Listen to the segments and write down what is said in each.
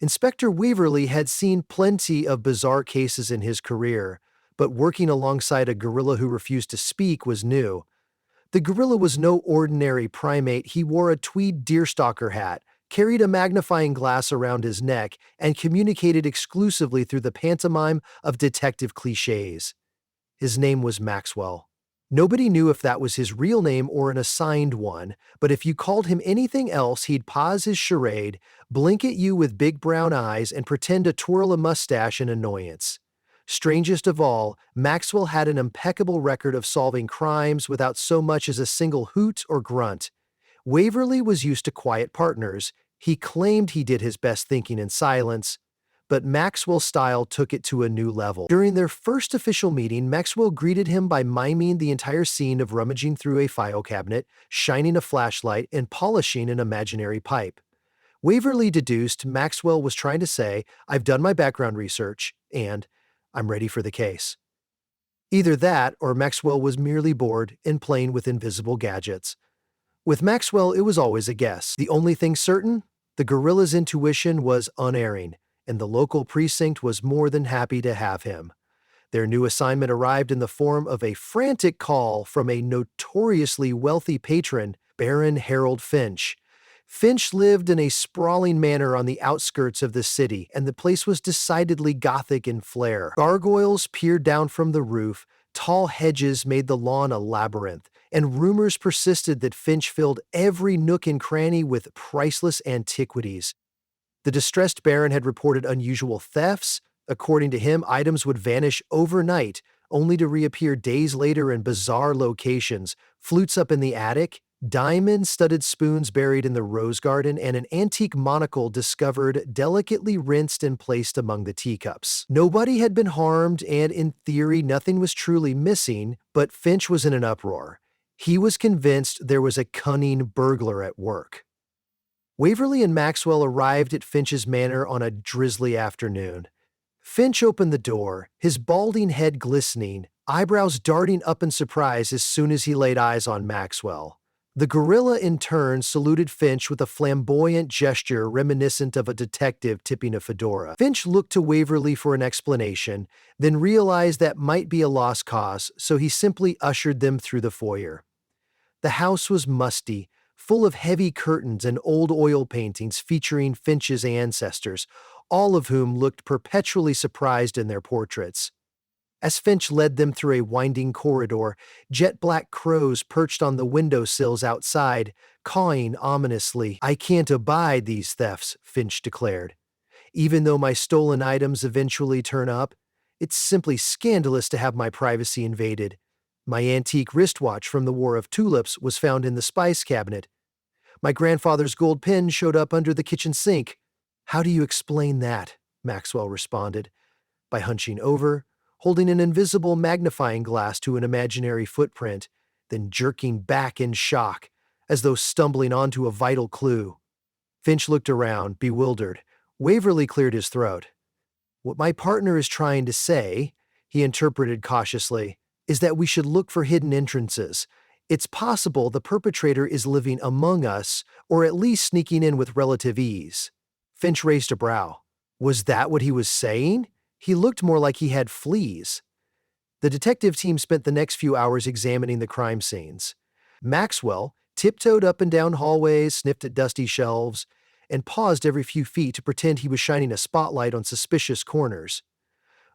Inspector Waverly had seen plenty of bizarre cases in his career, but working alongside a gorilla who refused to speak was new. The gorilla was no ordinary primate. He wore a tweed deerstalker hat, carried a magnifying glass around his neck, and communicated exclusively through the pantomime of detective cliches. His name was Maxwell. Nobody knew if that was his real name or an assigned one, but if you called him anything else, he'd pause his charade, blink at you with big brown eyes, and pretend to twirl a mustache in annoyance. Strangest of all, Maxwell had an impeccable record of solving crimes without so much as a single hoot or grunt. Waverly was used to quiet partners. He claimed he did his best thinking in silence, but Maxwell's style took it to a new level. During their first official meeting, Maxwell greeted him by miming the entire scene of rummaging through a file cabinet, shining a flashlight, and polishing an imaginary pipe. Waverly deduced Maxwell was trying to say, "I've done my background research, and I'm ready for the case." Either that, or Maxwell was merely bored and playing with invisible gadgets. With Maxwell, it was always a guess. The only thing certain, the gorilla's intuition was unerring, and the local precinct was more than happy to have him. Their new assignment arrived in the form of a frantic call from a notoriously wealthy patron, Baron Harold Finch. Finch lived in a sprawling manor on the outskirts of the city, and the place was decidedly gothic in flair. Gargoyles peered down from the roof, tall hedges made the lawn a labyrinth, and rumors persisted that Finch filled every nook and cranny with priceless antiquities. The distressed Baron had reported unusual thefts. According to him, items would vanish overnight, only to reappear days later in bizarre locations, flutes up in the attic, diamond-studded spoons buried in the rose garden, and an antique monocle discovered delicately rinsed and placed among the teacups. Nobody had been harmed, and in theory nothing was truly missing, but Finch was in an uproar. He was convinced there was a cunning burglar at work. Waverly and Maxwell arrived at Finch's manor on a drizzly afternoon. Finch opened the door, his balding head glistening, eyebrows darting up in surprise as soon as he laid eyes on Maxwell. The gorilla in turn saluted Finch with a flamboyant gesture reminiscent of a detective tipping a fedora. Finch looked to Waverly for an explanation, then realized that might be a lost cause, so he simply ushered them through the foyer. The house was musty, full of heavy curtains and old oil paintings featuring Finch's ancestors, all of whom looked perpetually surprised in their portraits. As Finch led them through a winding corridor, jet-black crows perched on the windowsills outside, cawing ominously. "I can't abide these thefts," Finch declared. "Even though my stolen items eventually turn up, it's simply scandalous to have my privacy invaded. My antique wristwatch from the War of Tulips was found in the spice cabinet. My grandfather's gold pen showed up under the kitchen sink." "How do you explain that?" Maxwell responded. By hunching over, holding an invisible magnifying glass to an imaginary footprint, then jerking back in shock, as though stumbling onto a vital clue. Finch looked around, bewildered. Waverly cleared his throat. "What my partner is trying to say," he interpreted cautiously, "is that we should look for hidden entrances. It's possible the perpetrator is living among us, or at least sneaking in with relative ease." Finch raised a brow. Was that what he was saying? He looked more like he had fleas. The detective team spent the next few hours examining the crime scenes. Maxwell tiptoed up and down hallways, sniffed at dusty shelves, and paused every few feet to pretend he was shining a spotlight on suspicious corners.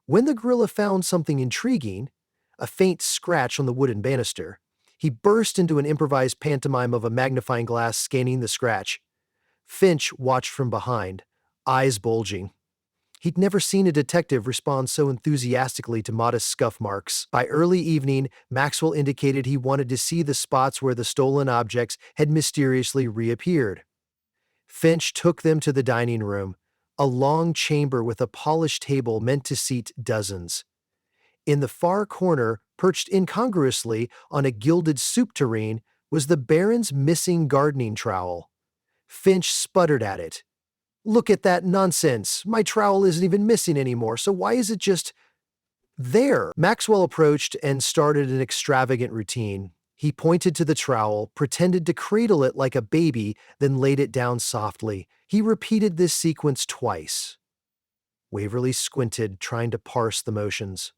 When the gorilla found something intriguing, a faint scratch on the wooden banister, he burst into an improvised pantomime of a magnifying glass scanning the scratch. Finch watched from behind, eyes bulging. He'd never seen a detective respond so enthusiastically to modest scuff marks. By early evening, Maxwell indicated he wanted to see the spots where the stolen objects had mysteriously reappeared. Finch took them to the dining room, a long chamber with a polished table meant to seat dozens. In the far corner, perched incongruously on a gilded soup tureen, was the Baron's missing gardening trowel. Finch sputtered at it. "Look at that nonsense. My trowel isn't even missing anymore, so why is it just there?" Maxwell approached and started an extravagant routine. He pointed to the trowel, pretended to cradle it like a baby, then laid it down softly. He repeated this sequence twice. Waverly squinted, trying to parse the motions.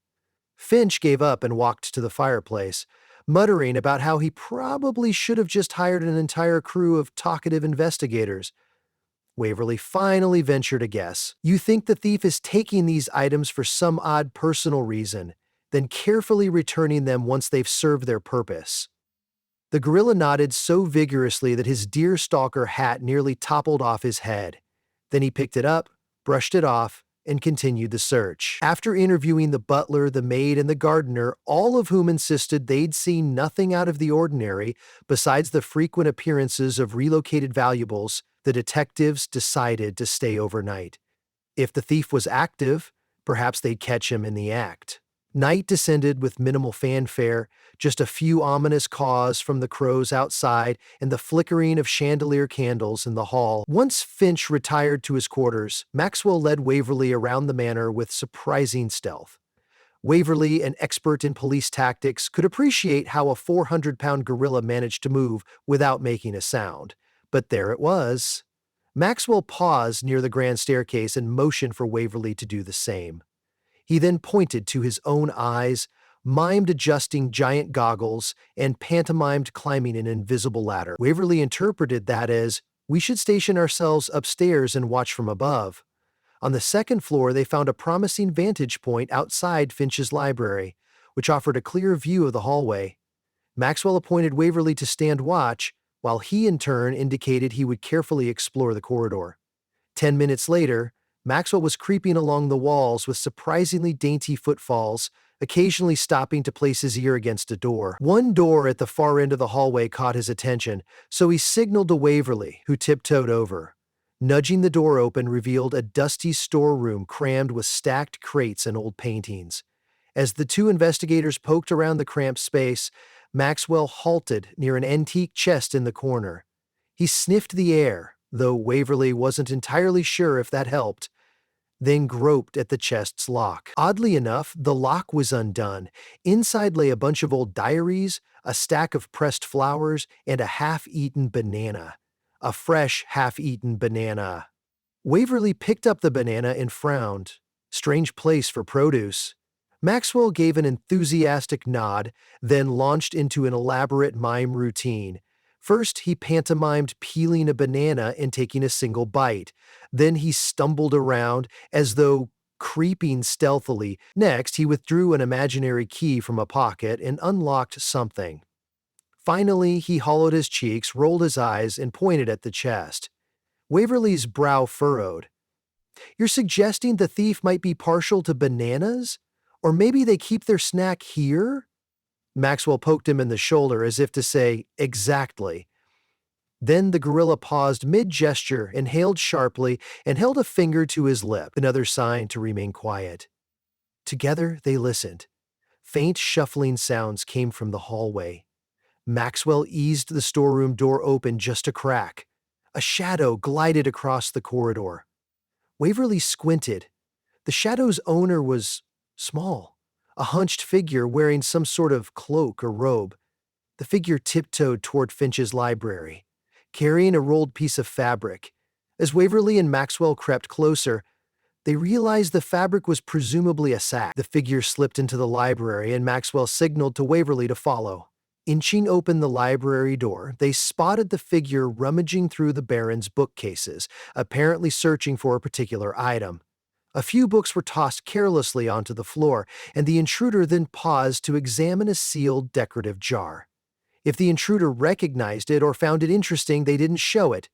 Finch gave up and walked to the fireplace, muttering about how he probably should have just hired an entire crew of talkative investigators. Waverly finally ventured a guess. You think the thief is taking these items for some odd personal reason, then carefully returning them once they've served their purpose. The gorilla nodded so vigorously that his deerstalker hat nearly toppled off his head. Then he picked it up, brushed it off, and continued the search. After interviewing the butler, the maid, and the gardener, all of whom insisted they'd seen nothing out of the ordinary besides the frequent appearances of relocated valuables, the detectives decided to stay overnight. If the thief was active, perhaps they'd catch him in the act. Night descended with minimal fanfare, just a few ominous caws from the crows outside and the flickering of chandelier candles in the hall. Once Finch retired to his quarters, Maxwell led Waverly around the manor with surprising stealth. Waverly, an expert in police tactics, could appreciate how a 400-pound gorilla managed to move without making a sound. But there it was. Maxwell paused near the grand staircase and motioned for Waverly to do the same. He then pointed to his own eyes, mimed adjusting giant goggles, and pantomimed climbing an invisible ladder. Waverly interpreted that as, we should station ourselves upstairs and watch from above. On the second floor, they found a promising vantage point outside Finch's library, which offered a clear view of the hallway. Maxwell appointed Waverly to stand watch, while he in turn indicated he would carefully explore the corridor. 10 minutes later, Maxwell was creeping along the walls with surprisingly dainty footfalls, occasionally stopping to place his ear against a door. One door at the far end of the hallway caught his attention, so he signaled to Waverly, who tiptoed over. Nudging the door open revealed a dusty storeroom crammed with stacked crates and old paintings. As the two investigators poked around the cramped space, Maxwell halted near an antique chest in the corner. He sniffed the air, though Waverly wasn't entirely sure if that helped, then groped at the chest's lock. Oddly enough, the lock was undone. Inside lay a bunch of old diaries, a stack of pressed flowers, and a half-eaten banana. A fresh, half-eaten banana. Waverly picked up the banana and frowned. Strange place for produce. Maxwell gave an enthusiastic nod, then launched into an elaborate mime routine. First, he pantomimed peeling a banana and taking a single bite. Then he stumbled around, as though creeping stealthily. Next, he withdrew an imaginary key from a pocket and unlocked something. Finally, he hollowed his cheeks, rolled his eyes, and pointed at the chest. Waverly's brow furrowed. You're suggesting the thief might be partial to bananas? Or maybe they keep their snack here? Maxwell poked him in the shoulder as if to say, exactly. Then the gorilla paused mid-gesture, inhaled sharply, and held a finger to his lip, another sign to remain quiet. Together they listened. Faint shuffling sounds came from the hallway. Maxwell eased the storeroom door open just a crack. A shadow glided across the corridor. Waverly squinted. The shadow's owner was small, a hunched figure wearing some sort of cloak or robe. The figure tiptoed toward Finch's library, carrying a rolled piece of fabric. As Waverly and Maxwell crept closer, they realized the fabric was presumably a sack. The figure slipped into the library, and Maxwell signaled to Waverly to follow. Inching open the library door, they spotted the figure rummaging through the Baron's bookcases, apparently searching for a particular item. A few books were tossed carelessly onto the floor, and the intruder then paused to examine a sealed decorative jar. If the intruder recognized it or found it interesting, they didn't show it,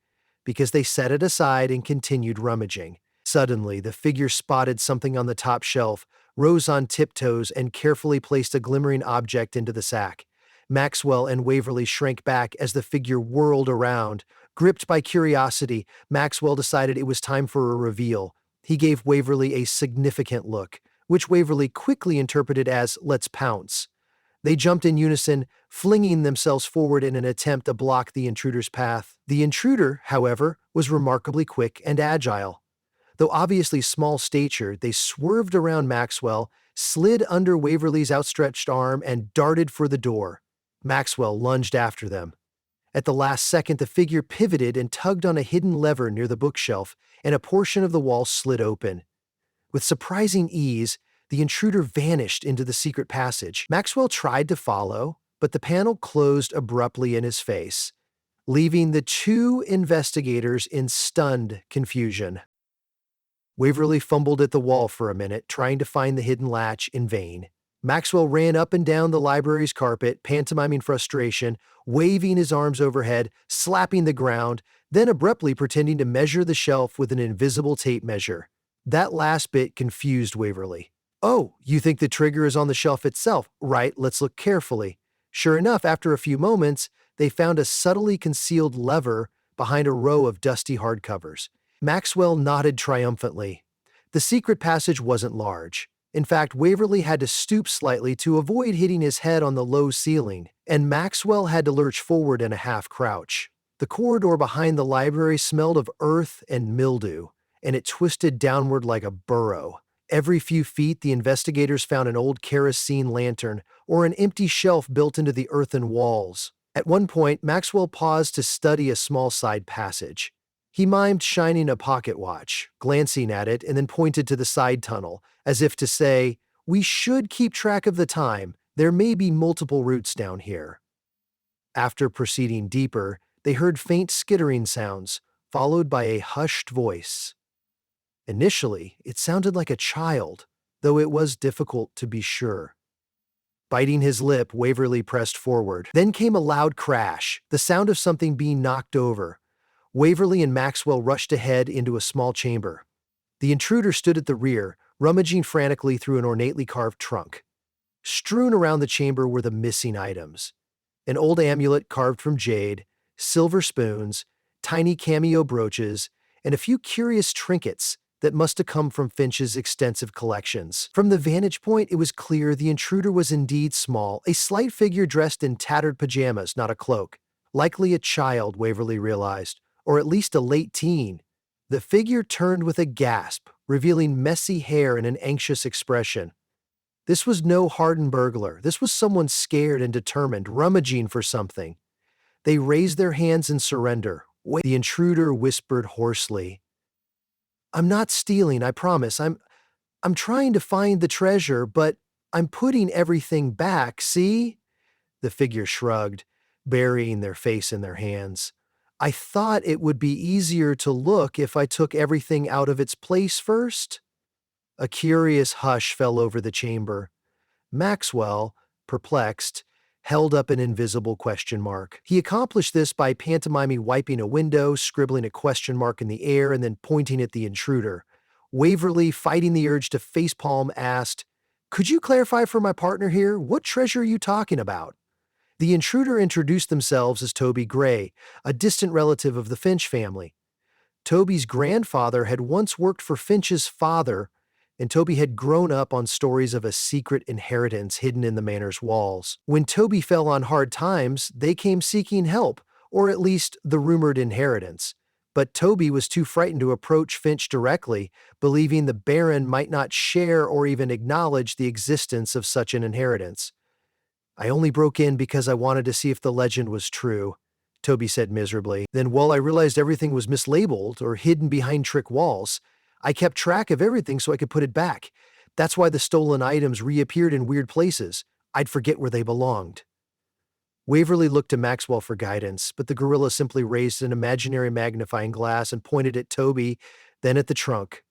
because they set it aside and continued rummaging. Suddenly, the figure spotted something on the top shelf, rose on tiptoes, and carefully placed a glimmering object into the sack. Maxwell and Waverly shrank back as the figure whirled around. Gripped by curiosity, Maxwell decided it was time for a reveal. He gave Waverly a significant look, which Waverly quickly interpreted as, let's pounce. They jumped in unison, flinging themselves forward in an attempt to block the intruder's path. The intruder, however, was remarkably quick and agile. Though obviously small stature, they swerved around Maxwell, slid under Waverly's outstretched arm, and darted for the door. Maxwell lunged after them. At the last second, the figure pivoted and tugged on a hidden lever near the bookshelf, and a portion of the wall slid open. With surprising ease, the intruder vanished into the secret passage. Maxwell tried to follow, but the panel closed abruptly in his face, leaving the two investigators in stunned confusion. Waverly fumbled at the wall for a minute, trying to find the hidden latch in vain. Maxwell ran up and down the library's carpet, pantomiming frustration, waving his arms overhead, slapping the ground, then abruptly pretending to measure the shelf with an invisible tape measure. That last bit confused Waverly. "Oh, you think the trigger is on the shelf itself? Right, let's look carefully." Sure enough, after a few moments, they found a subtly concealed lever behind a row of dusty hardcovers. Maxwell nodded triumphantly. The secret passage wasn't large. In fact, Waverly had to stoop slightly to avoid hitting his head on the low ceiling, and Maxwell had to lurch forward in a half crouch. The corridor behind the library smelled of earth and mildew, and it twisted downward like a burrow. Every few feet, the investigators found an old kerosene lantern or an empty shelf built into the earthen walls. At one point, Maxwell paused to study a small side passage. He mimed shining a pocket watch, glancing at it, and then pointed to the side tunnel, as if to say, "We should keep track of the time. There may be multiple routes down here." After proceeding deeper, they heard faint skittering sounds, followed by a hushed voice. Initially, it sounded like a child, though it was difficult to be sure. Biting his lip, Waverly pressed forward. Then came a loud crash, the sound of something being knocked over. Waverly and Maxwell rushed ahead into a small chamber. The intruder stood at the rear, rummaging frantically through an ornately carved trunk. Strewn around the chamber were the missing items: an old amulet carved from jade, silver spoons, tiny cameo brooches, and a few curious trinkets that must have come from Finch's extensive collections. From the vantage point, it was clear the intruder was indeed small, a slight figure dressed in tattered pajamas, not a cloak. Likely a child, Waverly realized, or at least a late teen. The figure turned with a gasp, revealing messy hair and an anxious expression. This was no hardened burglar. This was someone scared and determined, rummaging for something. They raised their hands in surrender. Wait, the intruder whispered hoarsely. "I'm not stealing, I promise. I'm trying to find the treasure, but I'm putting everything back, see?" The figure shrugged, burying their face in their hands. "I thought it would be easier to look if I took everything out of its place first." A curious hush fell over the chamber. Maxwell, perplexed, held up an invisible question mark. He accomplished this by pantomiming wiping a window, scribbling a question mark in the air, and then pointing at the intruder. Waverly, fighting the urge to facepalm, asked, "Could you clarify for my partner here? What treasure are you talking about?" The intruder introduced themselves as Toby Gray, a distant relative of the Finch family. Toby's grandfather had once worked for Finch's father, and Toby had grown up on stories of a secret inheritance hidden in the manor's walls. When Toby fell on hard times, they came seeking help, or at least the rumored inheritance. But Toby was too frightened to approach Finch directly, believing the Baron might not share or even acknowledge the existence of such an inheritance. "I only broke in because I wanted to see if the legend was true," Toby said miserably. "Then while I realized everything was mislabeled or hidden behind trick walls, I kept track of everything so I could put it back. That's why the stolen items reappeared in weird places. I'd forget where they belonged." Waverly looked to Maxwell for guidance, but the gorilla simply raised an imaginary magnifying glass and pointed at Toby, then at the trunk.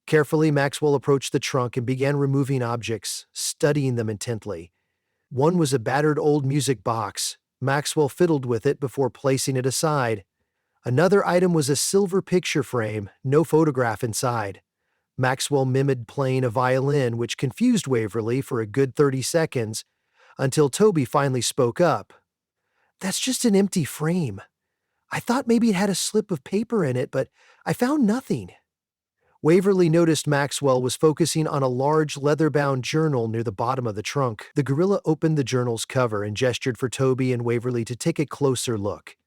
Carefully, Maxwell approached the trunk and began removing objects, studying them intently. One was a battered old music box. Maxwell fiddled with it before placing it aside. Another item was a silver picture frame, no photograph inside. Maxwell mimicked playing a violin, which confused Waverly for a good 30 seconds, until Toby finally spoke up. "That's just an empty frame. I thought maybe it had a slip of paper in it, but I found nothing." Waverly noticed Maxwell was focusing on a large leather-bound journal near the bottom of the trunk. The gorilla opened the journal's cover and gestured for Toby and Waverly to take a closer look.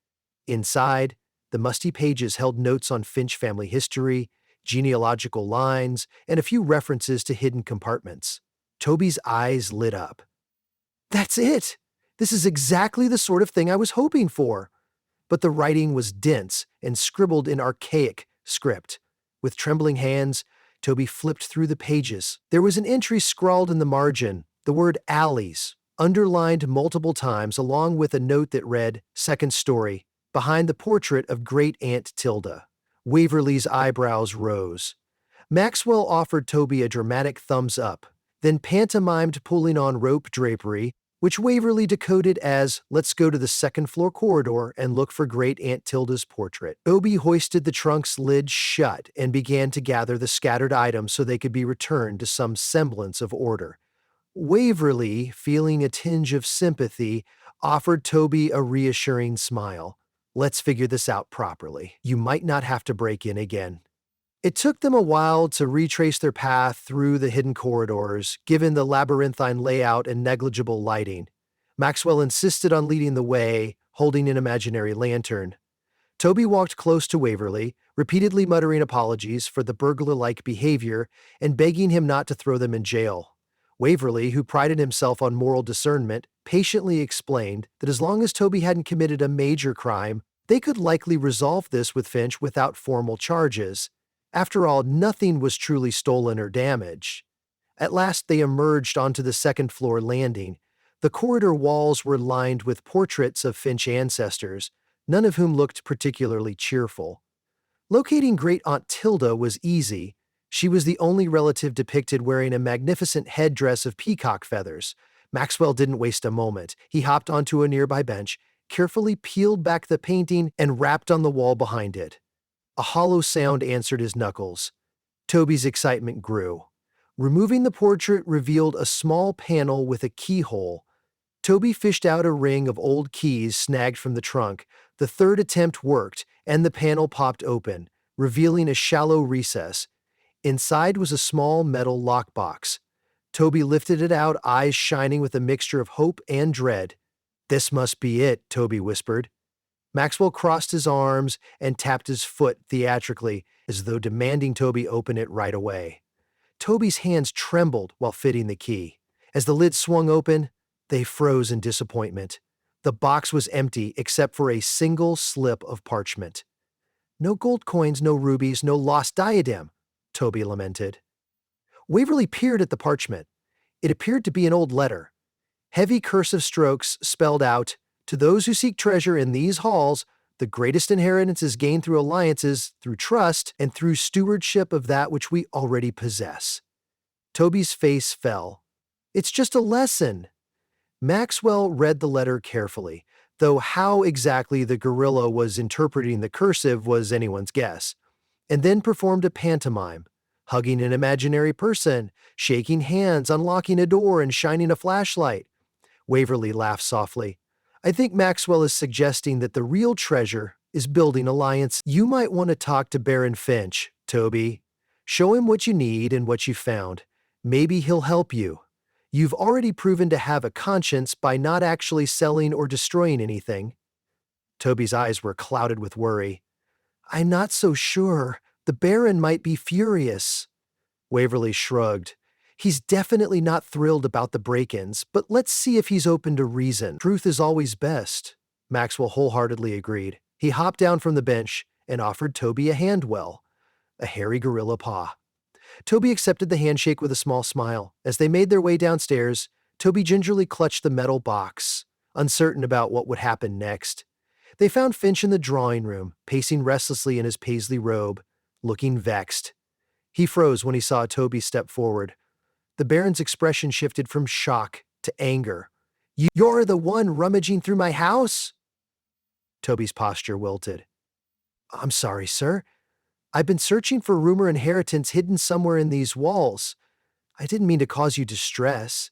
Inside, the musty pages held notes on Finch family history, genealogical lines, and a few references to hidden compartments. Toby's eyes lit up. "That's it! This is exactly the sort of thing I was hoping for. But the writing was dense and scribbled in archaic script. With trembling hands, Toby flipped through the pages. There was an entry scrawled in the margin, the word alleys, underlined multiple times, along with a note that read, "Second story, behind the portrait of Great Aunt Tilda." Waverly's eyebrows rose. Maxwell offered Toby a dramatic thumbs up, then pantomimed pulling on rope drapery, which Waverly decoded as, "Let's go to the second floor corridor and look for Great Aunt Tilda's portrait." Toby hoisted the trunk's lid shut and began to gather the scattered items so they could be returned to some semblance of order. Waverly, feeling a tinge of sympathy, offered Toby a reassuring smile. "Let's figure this out properly. You might not have to break in again." It took them a while to retrace their path through the hidden corridors, given the labyrinthine layout and negligible lighting. Maxwell insisted on leading the way, holding an imaginary lantern. Toby walked close to Waverly, repeatedly muttering apologies for the burglar-like behavior and begging him not to throw them in jail. Waverly, who prided himself on moral discernment, patiently explained that as long as Toby hadn't committed a major crime, they could likely resolve this with Finch without formal charges. After all, nothing was truly stolen or damaged. At last they emerged onto the second-floor landing. The corridor walls were lined with portraits of Finch ancestors, none of whom looked particularly cheerful. Locating Great Aunt Tilda was easy. She was the only relative depicted wearing a magnificent headdress of peacock feathers. Maxwell didn't waste a moment. He hopped onto a nearby bench, carefully peeled back the painting, and rapped on the wall behind it. A hollow sound answered his knuckles. Toby's excitement grew. Removing the portrait revealed a small panel with a keyhole. Toby fished out a ring of old keys snagged from the trunk. The third attempt worked, and the panel popped open, revealing a shallow recess. Inside was a small metal lockbox. Toby lifted it out, eyes shining with a mixture of hope and dread. "This must be it," Toby whispered. Maxwell crossed his arms and tapped his foot theatrically, as though demanding Toby open it right away. Toby's hands trembled while fitting the key. As the lid swung open, they froze in disappointment. The box was empty except for a single slip of parchment. "No gold coins, no rubies, no lost diadem," Toby lamented. Waverly peered at the parchment. It appeared to be an old letter. Heavy cursive strokes spelled out, "To those who seek treasure in these halls, the greatest inheritance is gained through alliances, through trust, and through stewardship of that which we already possess." Toby's face fell. "It's just a lesson." Maxwell read the letter carefully, though how exactly the gorilla was interpreting the cursive was anyone's guess, and then performed a pantomime, hugging an imaginary person, shaking hands, unlocking a door, and shining a flashlight. Waverly laughed softly. "I think Maxwell is suggesting that the real treasure is building alliance. You might want to talk to Baron Finch, Toby. Show him what you need and what you found. Maybe he'll help you. You've already proven to have a conscience by not actually selling or destroying anything." Toby's eyes were clouded with worry. "I'm not so sure. The Baron might be furious." Waverly shrugged. "He's definitely not thrilled about the break-ins, but let's see if he's open to reason. Truth is always best." Maxwell wholeheartedly agreed. He hopped down from the bench and offered Toby a handwell, a hairy gorilla paw. Toby accepted the handshake with a small smile. As they made their way downstairs, Toby gingerly clutched the metal box, uncertain about what would happen next. They found Finch in the drawing room, pacing restlessly in his paisley robe, looking vexed. He froze when he saw Toby step forward. The Baron's expression shifted from shock to anger. "You're the one rummaging through my house?" Toby's posture wilted. "I'm sorry, sir. I've been searching for rumor inheritance hidden somewhere in these walls. I didn't mean to cause you distress.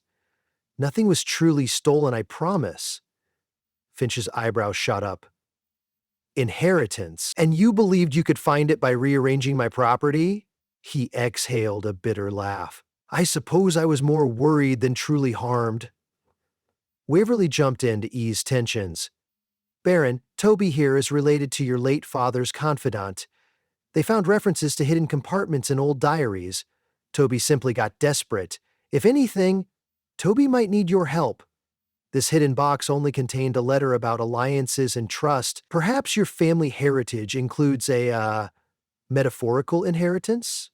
Nothing was truly stolen, I promise." Finch's eyebrows shot up. "Inheritance? And you believed you could find it by rearranging my property?" He exhaled a bitter laugh. "I suppose I was more worried than truly harmed." Waverly jumped in to ease tensions. "Baron, Toby here is related to your late father's confidant. They found references to hidden compartments in old diaries. Toby simply got desperate. If anything, Toby might need your help." This hidden box only contained a letter about alliances and trust. Perhaps your family heritage includes a metaphorical inheritance?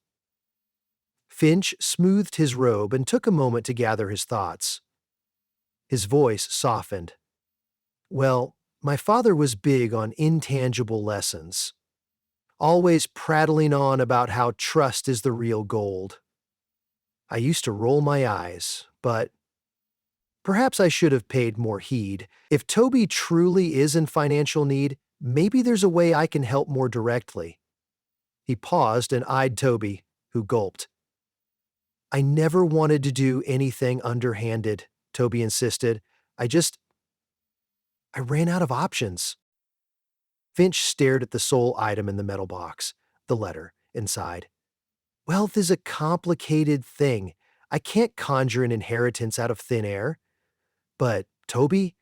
Finch smoothed his robe and took a moment to gather his thoughts. His voice softened. Well, my father was big on intangible lessons, always prattling on about how trust is the real gold. I used to roll my eyes, but perhaps I should have paid more heed. If Toby truly is in financial need, maybe there's a way I can help more directly. He paused and eyed Toby, who gulped. I never wanted to do anything underhanded, Toby insisted. I ran out of options. Finch stared at the sole item in the metal box, the letter, inside. Wealth is a complicated thing. I can't conjure an inheritance out of thin air. But, Toby,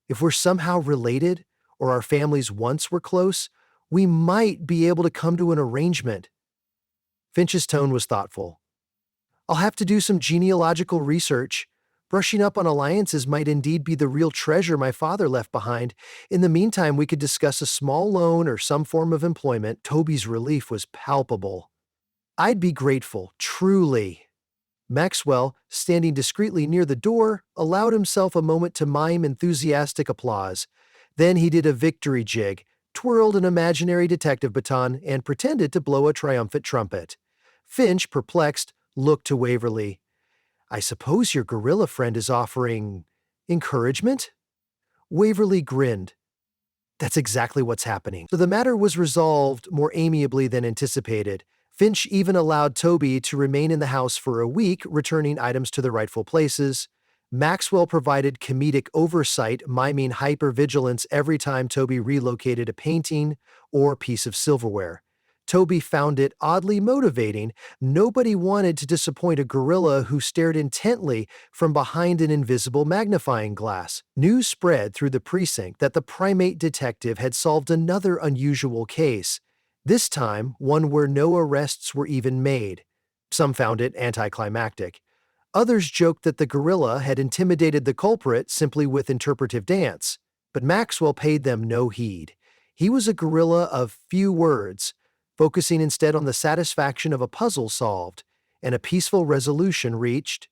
if we're somehow related, or our families once were close, we might be able to come to an arrangement. Finch's tone was thoughtful. I'll have to do some genealogical research. Brushing up on alliances might indeed be the real treasure my father left behind. In the meantime, we could discuss a small loan or some form of employment. Toby's relief was palpable. I'd be grateful, truly. Maxwell, standing discreetly near the door, allowed himself a moment to mime enthusiastic applause. Then he did a victory jig, twirled an imaginary detective baton, and pretended to blow a triumphant trumpet. Finch, perplexed, looked to Waverly. I suppose your gorilla friend is offering encouragement? Waverly grinned. That's exactly what's happening. So the matter was resolved more amiably than anticipated. Finch even allowed Toby to remain in the house for a week, returning items to their rightful places. Maxwell provided comedic oversight, miming hypervigilance every time Toby relocated a painting or piece of silverware. Toby found it oddly motivating. Nobody wanted to disappoint a gorilla who stared intently from behind an invisible magnifying glass. News spread through the precinct that the Primate detective had solved another unusual case, this time one where no arrests were even made. Some found it anticlimactic. Others joked that the gorilla had intimidated the culprit simply with interpretive dance. But Maxwell paid them no heed. He was a gorilla of few words, focusing instead on the satisfaction of a puzzle solved and a peaceful resolution reached.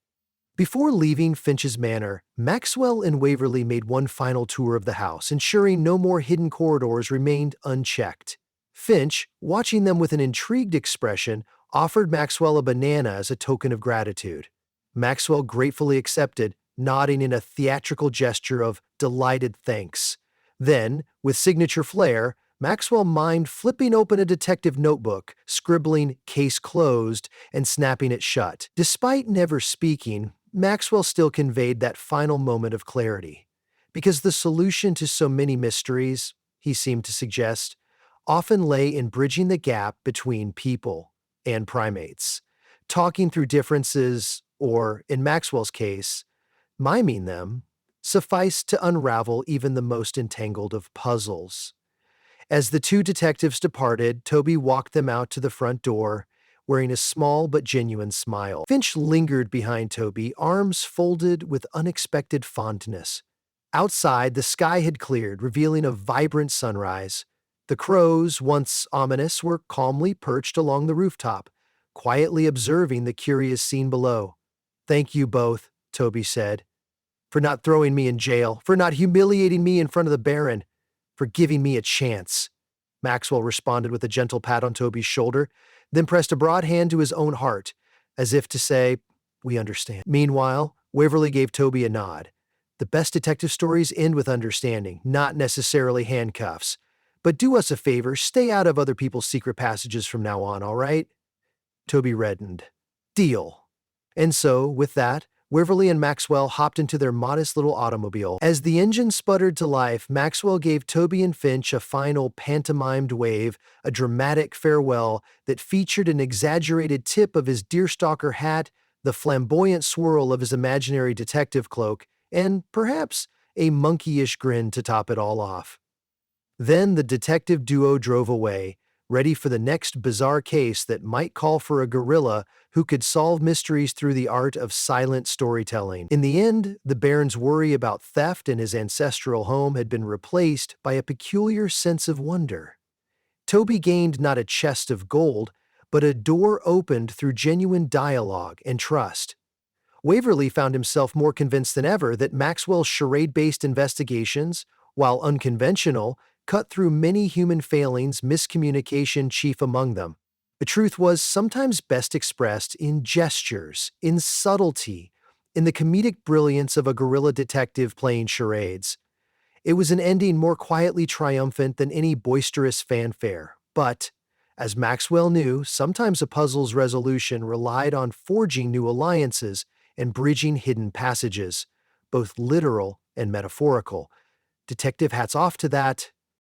Before leaving Finch's Manor, Maxwell and Waverly made one final tour of the house, ensuring no more hidden corridors remained unchecked. Finch, watching them with an intrigued expression, offered Maxwell a banana as a token of gratitude. Maxwell gratefully accepted, nodding in a theatrical gesture of delighted thanks. Then, with signature flair, Maxwell mimed flipping open a detective notebook, scribbling "case closed" and snapping it shut. Despite never speaking, Maxwell still conveyed that final moment of clarity. Because the solution to so many mysteries, he seemed to suggest, often lay in bridging the gap between people and primates. Talking through differences, or, in Maxwell's case, miming them, sufficed to unravel even the most entangled of puzzles. As the two detectives departed, Toby walked them out to the front door, wearing a small but genuine smile. Finch lingered behind Toby, arms folded with unexpected fondness. Outside, the sky had cleared, revealing a vibrant sunrise. The crows, once ominous, were calmly perched along the rooftop, quietly observing the curious scene below. Thank you both, Toby said, for not throwing me in jail, for not humiliating me in front of the Baron, for giving me a chance. Maxwell responded with a gentle pat on Toby's shoulder, then pressed a broad hand to his own heart, as if to say, we understand. Meanwhile, Waverly gave Toby a nod. The best detective stories end with understanding, not necessarily handcuffs. But do us a favor, stay out of other people's secret passages from now on, all right? Toby reddened. Deal. And so, with that, Waverly and Maxwell hopped into their modest little automobile. As the engine sputtered to life, Maxwell gave Toby and Finch a final pantomimed wave, a dramatic farewell that featured an exaggerated tip of his deerstalker hat, the flamboyant swirl of his imaginary detective cloak, and, perhaps, a monkeyish grin to top it all off. Then the detective duo drove away, ready for the next bizarre case that might call for a gorilla who could solve mysteries through the art of silent storytelling. In the end, the Baron's worry about theft in his ancestral home had been replaced by a peculiar sense of wonder. Toby gained not a chest of gold, but a door opened through genuine dialogue and trust. Waverley found himself more convinced than ever that Maxwell's charade-based investigations, while unconventional, cut through many human failings, miscommunication chief among them. The truth was sometimes best expressed in gestures, in subtlety, in the comedic brilliance of a guerrilla detective playing charades. It was an ending more quietly triumphant than any boisterous fanfare, but, as Maxwell knew, sometimes a puzzle's resolution relied on forging new alliances and bridging hidden passages, both literal and metaphorical. Detective hats off to that,